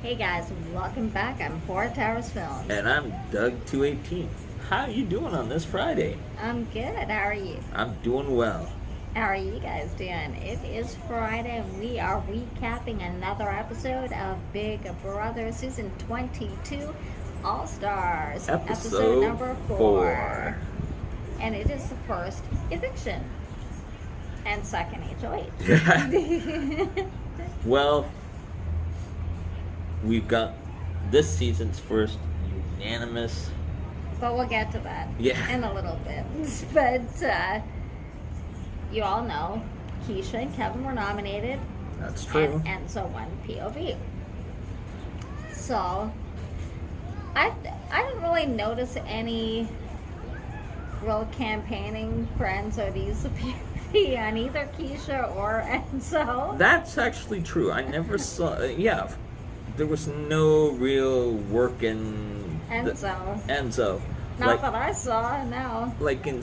Hey guys, welcome back. I'm Four Towers Films. And I'm Doug218. How are you doing on this Friday? I'm good. How are you? I'm doing well. How are you guys doing? It is Friday and we are recapping another episode of Big Brother Season 22 All Stars. Episode number 4. And it is the first eviction. And second HOH. Well, we've got this season's first unanimous. But we'll get to that in a little bit. But you all know Keisha and Kevin were nominated. That's true. And so won POV. So I didn't really notice any real campaigning for Enzo to use the POV on either Keisha or Enzo. That's actually true. I never saw. There was no real work in Enzo. Not that I saw, no. Like in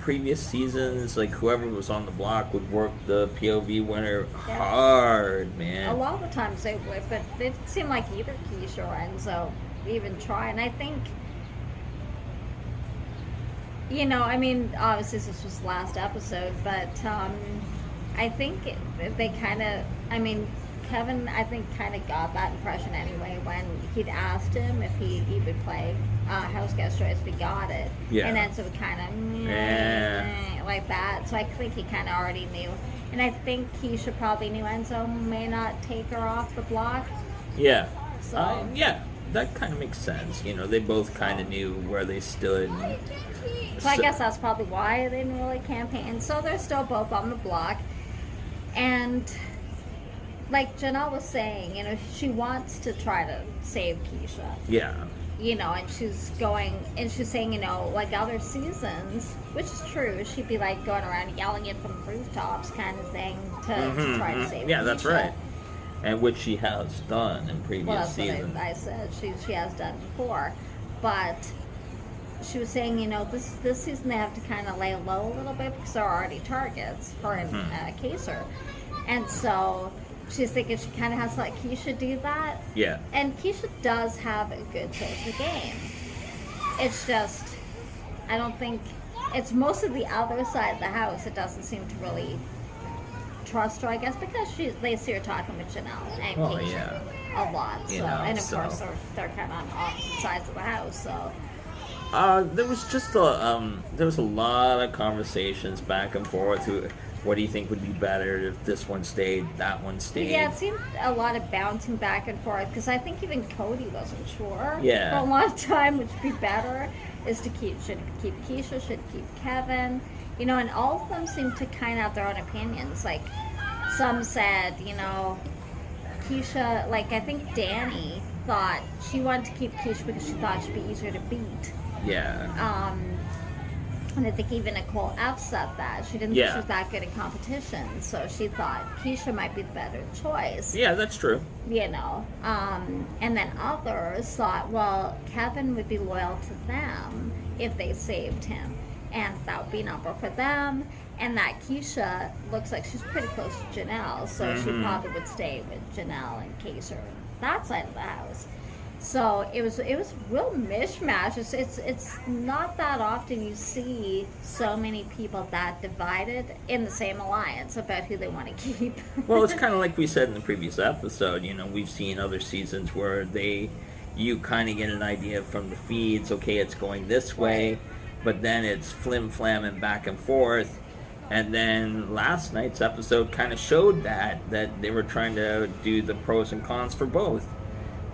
previous seasons, like whoever was on the block would work the POV winner hard, man. A lot of the times they would, but it didn't seem like either Keisha or Enzo even try. And I think, obviously this was the last episode, but I think they kind of, Kevin, I think, kind of got that impression anyway when he'd asked him if he would play house guest choice if he got it. Yeah. And then so it kind of like that. So I think he kind of already knew. And I think Keisha probably knew Enzo may not take her off the block. Yeah. So that kind of makes sense. They both kind of knew where they stood. So I guess that's probably why they didn't really campaign. So they're still both on the block. And like Janelle was saying, she wants to try to save Keisha. Yeah. And she's saying, like other seasons, which is true, she'd be like going around yelling it from rooftops kind of thing to try to save Keisha. Yeah, that's right. And which she has done in previous seasons. What I said. She has done before. But she was saying, this season they have to kind of lay low a little bit because there are already targets, her and Kaser. And so she's thinking she kind of has to let Keisha do that. Yeah. And Keisha does have a good social game. It's just, I don't think, it's most of the other side of the house that doesn't seem to really trust her, I guess, because they see her talking with Janelle and Keisha a lot. So, and of course they're kind of on opposite sides of the house. So. There was just there was a lot of conversations back and forth. What do you think would be better if this one stayed, that one stayed? Yeah, it seemed a lot of bouncing back and forth because I think even Cody wasn't sure. Yeah. For a long time, which would be better is to should keep Keisha, should keep Kevin, and all of them seemed to kind of have their own opinions. Like some said, Keisha, like I think Danny thought she wanted to keep Keisha because she thought she'd be easier to beat. Yeah. And I think even Nicole F said that. She didn't think she was that good at competition, so she thought Keisha might be the better choice. Yeah, that's true. And then others thought, well, Kevin would be loyal to them if they saved him, and that would be an upper for them, and that Keisha looks like she's pretty close to Janelle, so she probably would stay with Janelle and Kaser, that side of the house. So it was real mishmash. It's not that often you see so many people that divided in the same alliance about who they want to keep. Well, it's kind of like we said in the previous episode. We've seen other seasons where you kind of get an idea from the feeds. Okay, it's going this way, but then it's flim-flamming back and forth. And then last night's episode kind of showed that they were trying to do the pros and cons for both.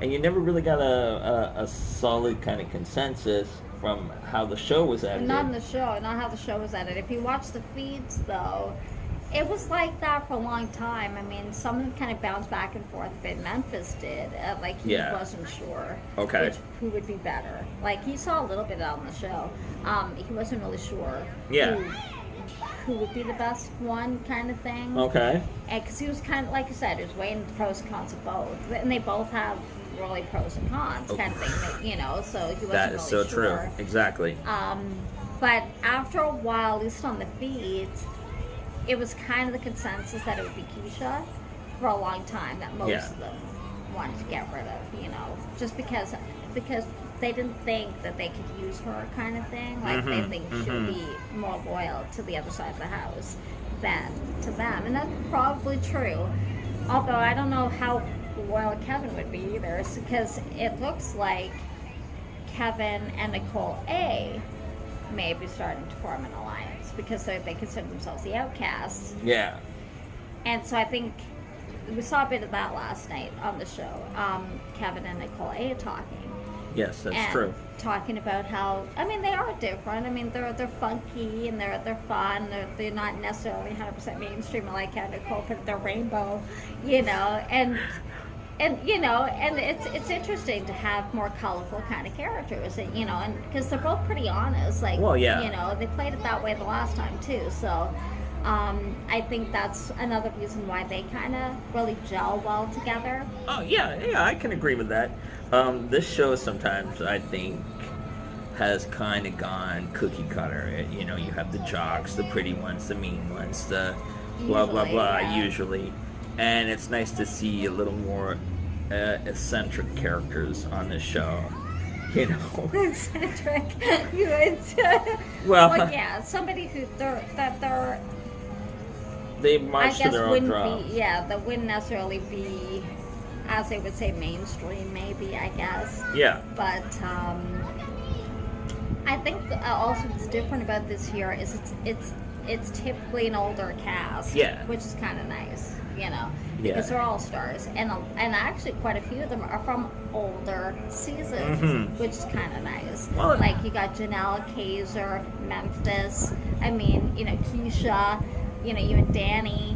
And you never really got a solid kind of consensus from how the show was edited. Not in the show, not how the show was edited. If you watch the feeds, though, it was like that for a long time. Some of them kind of bounced back and forth, but Memphis did. He wasn't sure who would be better. Like, he saw a little bit on the show. He wasn't really sure who would be the best one kind of thing. Okay. Because he was kind of, like you said, he was weighing the pros and cons of both. And they both have really pros and cons kind of thing, so he wasn't really That is so sure. True. Exactly. But after a while, at least on the feeds, it was kind of the consensus that it would be Keisha for a long time, that most of them wanted to get rid of, just because they didn't think that they could use her kind of thing. Like they think she would be more loyal to the other side of the house than to them, and that's probably true. Although I don't know how loyal Kevin would be either, because it looks like Kevin and Nicole A may be starting to form an alliance because they consider themselves the outcasts. Yeah. And so I think we saw a bit of that last night on the show. Kevin and Nicole A talking. Yes, that's and true. Talking about how, they are different. They're funky and they're fun. They're not necessarily 100% mainstream. I like how Nicole put their rainbow, and it's interesting to have more colorful kind of characters, and because they're both pretty honest. Like, well, yeah. They played it that way the last time too. So. I think that's another reason why they kind of really gel well together. Oh, yeah, I can agree with that. This show sometimes, I think, has kind of gone cookie cutter. You have the jocks, the pretty ones, the mean ones, the blah, blah, blah, usually. And it's nice to see a little more eccentric characters on this show. Eccentric. Well, yeah, somebody who they're they march to their own drums. That wouldn't necessarily be, as they would say, mainstream, maybe, I guess. Yeah. But I think also what's different about this year is it's typically an older cast. Yeah. Which is kind of nice, Yeah. because they're all stars, and actually quite a few of them are from older seasons, which is kind of nice. Well, like you got Janelle, Kaiser, Memphis. Keisha. You and Danny,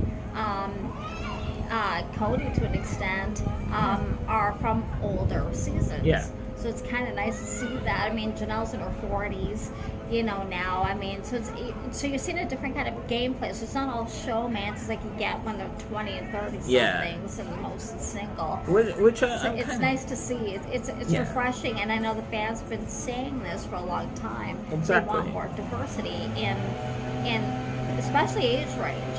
Cody to an extent, are from older seasons. Yeah. So it's kind of nice to see that. Janelle's in her 40s, now. So you're seeing a different kind of gameplay. So it's not all showmances like you get when they're 20 and 30 somethings and most single. Which it's nice to see. It's refreshing, and I know the fans have been saying this for a long time. Exactly. They want more diversity in especially age range.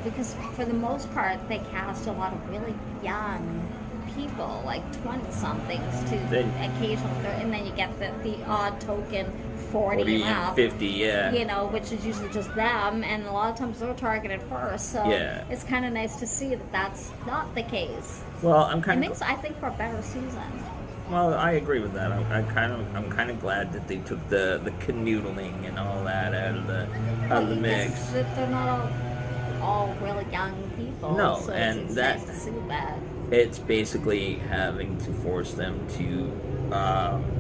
Because for the most part, they cast a lot of really young people, like 20-somethings to occasional, and then you get the odd token 40 and up, 50, which is usually just them, and a lot of times they're targeted first. So it's kind of nice to see that that's not the case. Well, I think for a better season. Well, I agree with that. I'm kind of glad that they took the canoodling and all that out of the mix. They're not all really young people. No, so and it's that nice to see that. It's basically having to force them to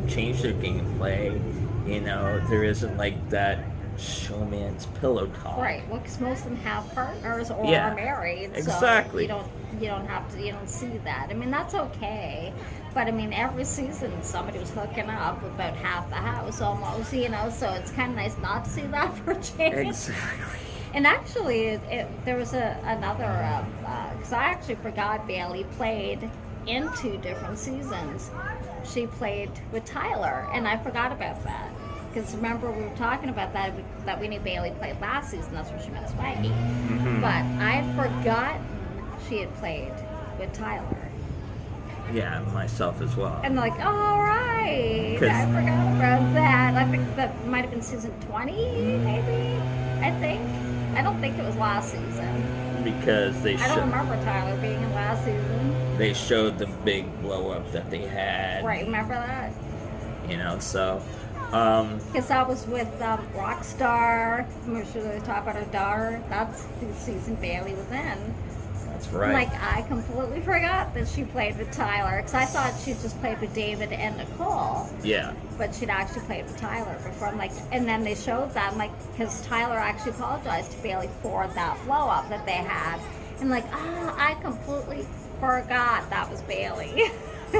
change their gameplay. There isn't like that showman's pillow talk. Right. Well, because most of them have partners or are married. Exactly. So you don't see that. That's okay. But every season somebody was hooking up with about half the house almost, so it's kind of nice not to see that for a change. Exactly. And actually, there was another, because I actually forgot Bailey played in 2 different seasons. She played with Tyler, and I forgot about that. Because remember, we were talking about that we knew Bailey played last season, that's where she met Swaggy. But I had forgotten she had played with Tyler. Yeah, myself as well. And like, all right, I forgot about that. I think that might have been season 20, maybe. I don't think it was last season. Because I don't remember Tyler being in last season. They showed the big blow up that they had. Right, remember that? So. Because that was with Rockstar. I'm sure they talk about her daughter. That's the season Bailey was in. That's right. I completely forgot that she played with Tyler, because I thought she just played with David and Nicole. Yeah. But she'd actually played with Tyler before. And then they showed that, because Tyler actually apologized to Bailey for that blow up that they had. And I completely forgot that was Bailey.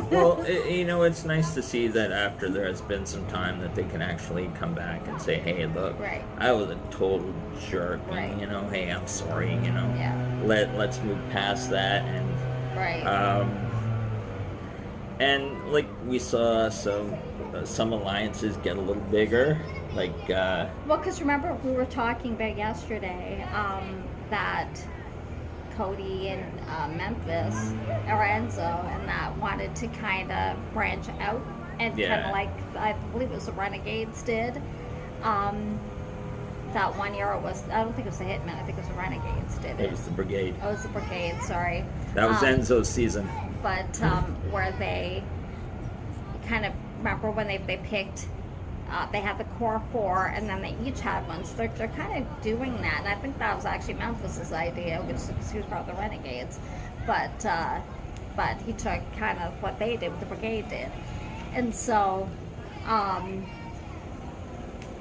Well, it's nice to see that after there has been some time that they can actually come back and say, hey, look, I was a total jerk. Right. And, hey, I'm sorry, Yeah. Let's move past that. And, and we saw some alliances get a little bigger. Well, because remember, we were talking about yesterday that Cody and Memphis or Enzo, and that wanted to kind of branch out and Yeah. kind of like I believe it was the Renegades did. That one year it was I don't think it was the Hitmen. I think it was the Renegades did It it. was the Brigade. Oh, it was the Brigade. Sorry. That was Enzo's season. But where they kind of remember when they picked. They had the core four, and then they each had one. So they're kind of doing that, and I think that was actually Memphis's idea, which he was part of the Renegades. But he took kind of what they did, what the Brigade did, and so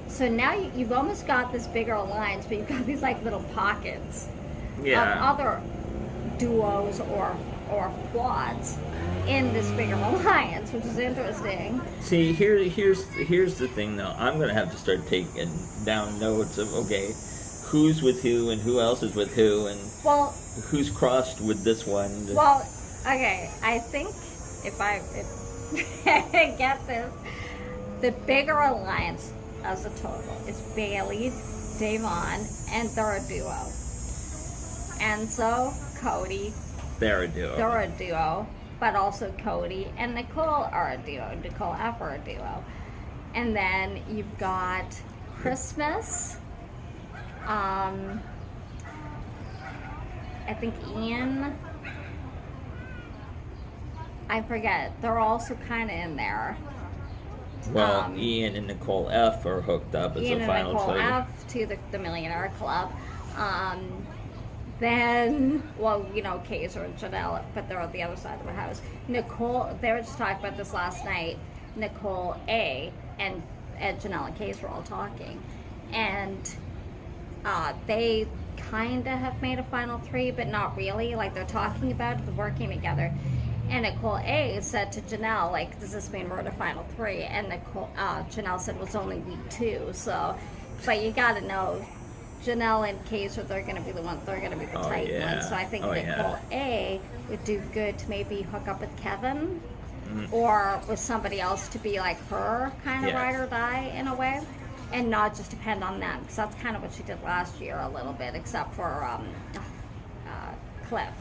so now you've almost got this bigger alliance, but you've got these like little pockets of other duos or quads in this bigger alliance, which is interesting. See, here's the thing, though. I'm going to have to start taking down notes of, okay, who's with who and who else is with who and who's crossed with this one. Well, okay, I think if I get this, the bigger alliance as a total is Bailey, Davon, and they're a duo. Enzo, Cody, They're a duo. They're a duo, but also Cody and Nicole are a duo. Nicole F are a duo. And then you've got Christmas. I think Ian. I forget. They're also kind of in there. Well, Ian and Nicole F are hooked up as Ian a final and Nicole two. F to the Millionaire Club. Then, well, you know, Kaiser and Janelle, but they're on the other side of the house. Nicole, they were just talking about this last night. Nicole A and Janelle and Kaiser were all talking. And they kind of have made a final three, but not really. Like, they're talking about it, they're working together. And Nicole A said to Janelle, like, does this mean we're in a final three? And Janelle said, well, it's only week 2. So, but you got to know, Janelle and Kaiser, they're going to be the ones, they're going to be the tight ones. So I think Nicole A would do good to maybe hook up with Kevin or with somebody else to be like her kind of ride or die in a way, and not just depend on them, because that's kind of what she did last year a little bit, except for Cliff.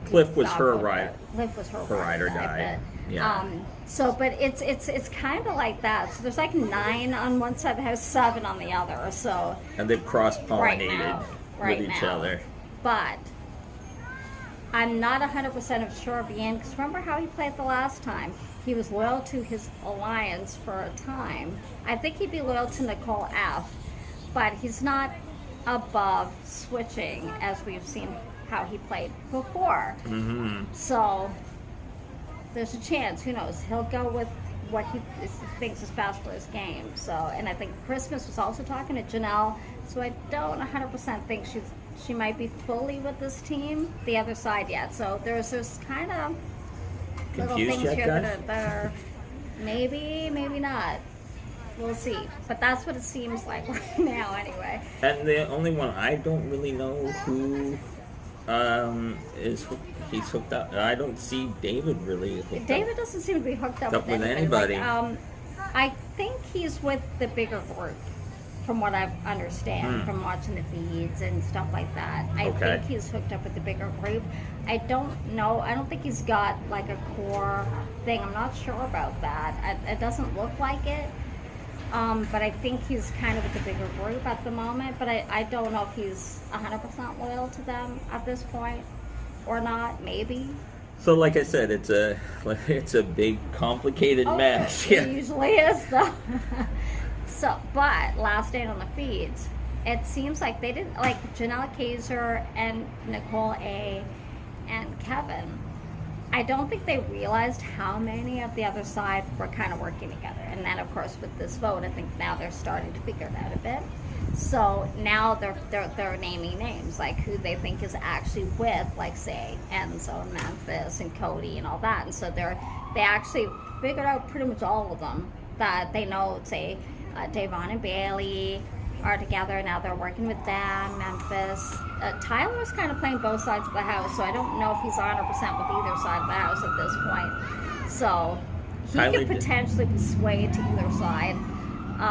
Cliff was her ride. Cliff was her ride or die. Yeah. So, but it's kind of like that. So there's like 9 on one side of the house, 7 on the other. So And they've cross-pollinated right with each now. other. But I'm not 100% sure of Ian, because remember how he played the last time? He was loyal to his alliance for a time. I think he'd be loyal to Nicole F, but he's not above switching, as we've seen how he played before. Mm-hmm. So there's a chance, who knows, he'll go with what he thinks is best for his game. So, and I think Christmas was also talking to Janelle, so I don't 100% think she might be fully with this team, the other side yet. So there's kind of little Confused things yet, here guys? that are maybe not. We'll see. But that's what it seems like right now anyway. And the only one I don't really know who he's hooked up. I don't see David really hooked David up. doesn't seem to be hooked up Up with with anybody. anybody. I think he's with the bigger group, from what I understand from watching the feeds and stuff like that. I Okay. think he's hooked up with the bigger group. I don't know. I don't think he's got like a core thing. I'm not sure about that. It doesn't look like it. But I think he's kind of with the bigger group at the moment. But I don't know if he's 100% loyal to them at this point or not. Maybe. So, like I said, it's a big, complicated mess. It usually is, though. So, but last night on the feeds, it seems like they didn't, like Janelle Kaiser and Nicole A and Kevin, I don't think they realized how many of the other side were kind of working together. And then, of course, with this vote, I think now they're starting to figure it out a bit. So now they're naming names, like who they think is actually with, like, say, Enzo and Memphis and Cody and all that. And so they actually figured out pretty much all of them, that they know, say, Davon and Bailey are together now. They're working with them. Memphis. Tyler's kind of playing both sides of the house, so I don't know if he's 100% with either side of the house at this point. So he Tyler could potentially be swayed to either side.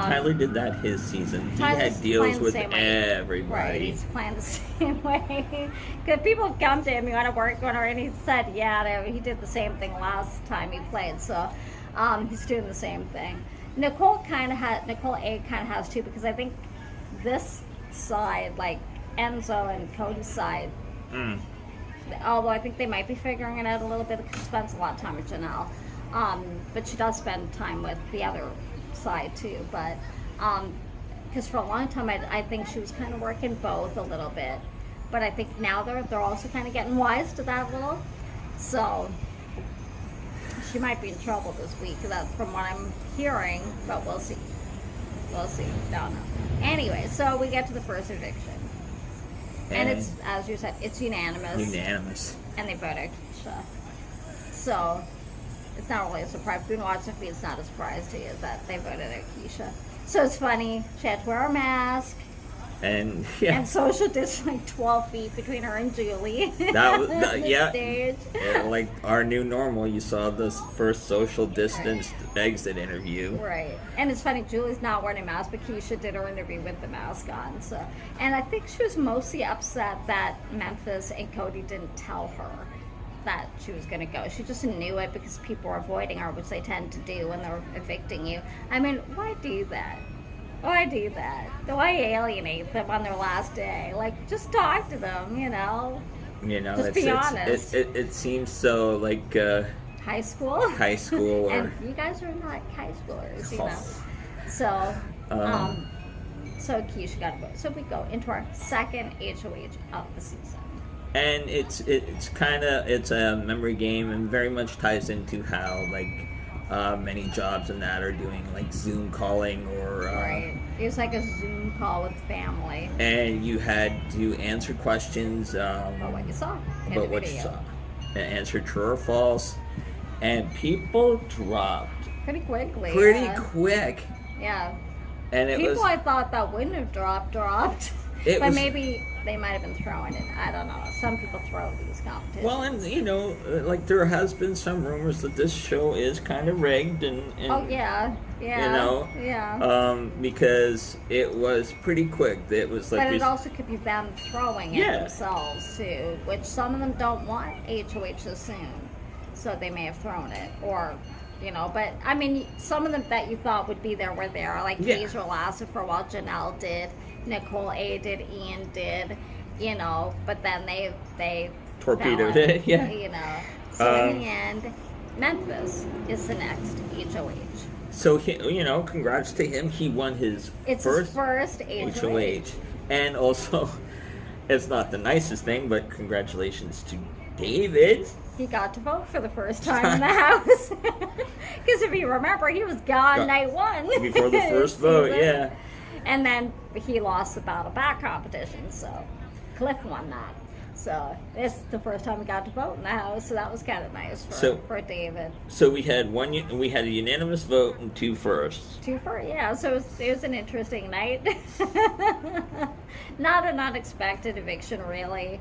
Tyler did that his season. He Tyler's had deals playing the with same way. everybody. Right, he's playing the same way. Because people have come to him, you want to work on her, and he said, yeah, he did the same thing last time he played. So he's doing the same thing. Nicole A kind of has too, because I think this side, like Enzo and Cody's side, although I think they might be figuring it out a little bit because she spends a lot of time with Janelle. But she does spend time with the other side too. But because for a long time I think she was kind of working both a little bit. But I think now they're also kind of getting wise to that a little. So she might be in trouble this week. That's from what I'm hearing. But we'll see. We'll see. Don't know. Anyway, so we get to the first eviction. And it's, as you said, it's unanimous. Unanimous. And they vote out Keisha. So it's not really a surprise. If you've been watching the feed, it's not a surprise to you that they voted out Keisha. So it's funny. She had to wear a mask. And social distance like 12 feet between her and Julie. That was Stage. Yeah, like our new normal. You saw this first social distance exit interview. Right. And it's funny, Julie's not wearing a mask, but Keisha did her interview with the mask on. So, and I think she was mostly upset that Memphis and Cody didn't tell her that she was going to go. She just knew it because people were avoiding her, which they tend to do when they're evicting you. I mean, why do that? Why do that? Why alienate them on their last day? Like, just talk to them, You know, just be honest. It seems so like high school. High school, and you guys are not high schoolers, So, so Keisha got a vote. So we go into our second HOH of the season. And it's a memory game and very much ties into how like many jobs in that are doing like Zoom calling or right. It was like a Zoom call with family. And you had to answer questions about what you saw. About what you saw. And answer true or false. And people dropped. Pretty quickly. Quick. Yeah. And people I thought that wouldn't have dropped. But maybe they might have been throwing it. I don't know. Some people throw these competitions. Well, and like there has been some rumors that this show is kind of rigged, and oh yeah, because it was pretty quick. It was like, but it also could be them throwing it themselves too, which some of them don't want HOH so soon, so they may have thrown it, or. But I mean, some of them that you thought would be there were there. Like Kaiser lasted for a while. Janelle did. Nicole A did. Ian did. But then they torpedoed it. Yeah. So in the end, Memphis is the next HOH. So congrats to him. He won his first HOH. And also, it's not the nicest thing, but congratulations to David. He got to vote for the first time in the house. Because if you remember, he was gone night one. Before the first vote, yeah. And then he lost the Battle Back competition, so Cliff won that. So it's the first time he got to vote in the house, so that was kind of nice for David. So we had a unanimous vote and 2 firsts. 2 firsts, yeah. So it was an interesting night. Not an unexpected eviction, really.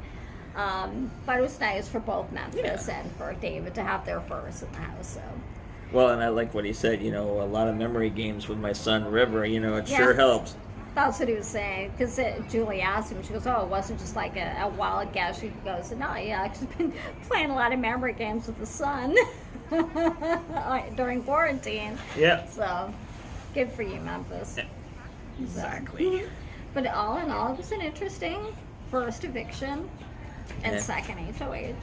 But it was nice for both Memphis and for David to have their first in the house. So. Well, and I like what he said. A lot of memory games with my son River. It sure helps. That's what he was saying. Because Julie asked him, she goes, "Oh, it wasn't just like a wild guess." She goes, "No, yeah, she's been playing a lot of memory games with the son during quarantine." Yeah. So, good for you, Memphis. Yeah. Exactly. But all in all, it was an interesting first eviction. And second HOH.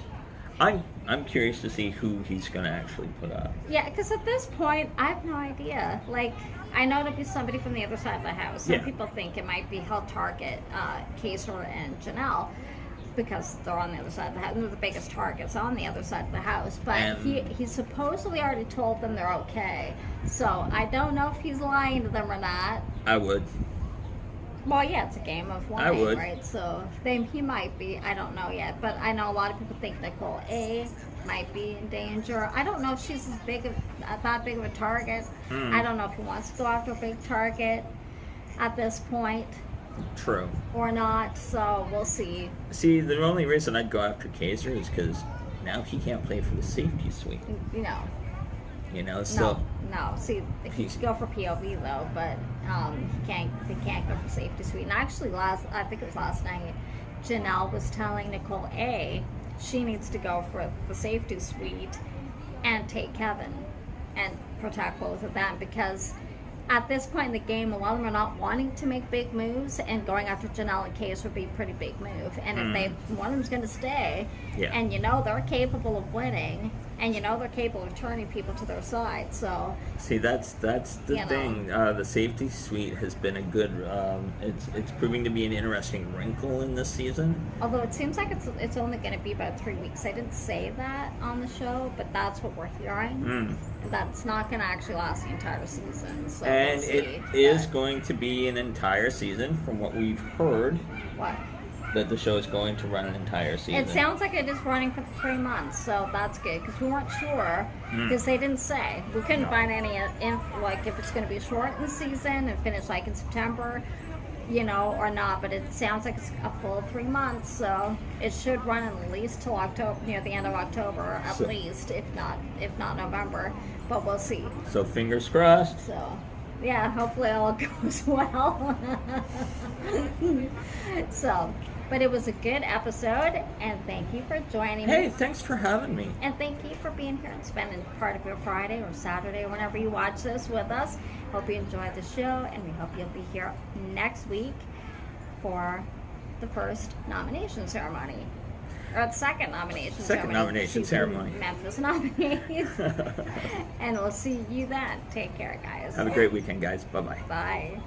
I'm curious to see who he's going to actually put up. Yeah, because at this point, I have no idea. Like, I know it'll be somebody from the other side of the house. Some people think it might be he'll target Kaiser and Janelle because they're on the other side of the house. They're the biggest targets on the other side of the house. But he supposedly already told them they're okay. So I don't know if he's lying to them or not. I would. Well, yeah, it's a game of lying, right? So he might be. I don't know yet, but I know a lot of people think Nicole A might be in danger. I don't know if she's that big of a target. I don't know if he wants to go after a big target at this point. True. Or not. So we'll see. See, the only reason I'd go after Kaiser is because now he can't play for the safety suite. You know, so No. See, he should go for POV though, but he can't go for safety suite. And actually, I think it was last night, Janelle was telling Nicole she needs to go for the safety suite and take Kevin and protect both of them, because at this point in the game, a lot of them are not wanting to make big moves, and going after Janelle and Case would be a pretty big move. And if one of them's going to stay, and they're capable of winning, and they're capable of turning people to their side. So see, that's the thing. The safety suite has been a good. It's proving to be an interesting wrinkle in this season. Although it seems like it's only going to be about 3 weeks. I didn't say that on the show, but that's what we're hearing. That's not going to actually last the entire season. So and it is going to be an entire season, from what we've heard. What? That the show is going to run an entire season. It sounds like it is running for 3 months, so that's good, because we weren't sure, because they didn't say. We couldn't find any if it's going to be short in the season and finish like in September, or not. But it sounds like it's a full 3 months, so it should run at least till October, near the end of October, at least, if not November. But we'll see. So fingers crossed. So. Yeah, hopefully all goes well. But it was a good episode, and thank you for joining me. Hey, thanks for having me. And thank you for being here and spending part of your Friday or Saturday, whenever you watch this, with us. Hope you enjoyed the show, and we hope you'll be here next week for the first nomination ceremony. Or the second nomination ceremony. Memphis nominees. And we'll see you then. Take care, guys. Have a great weekend, guys. Bye-bye. Bye.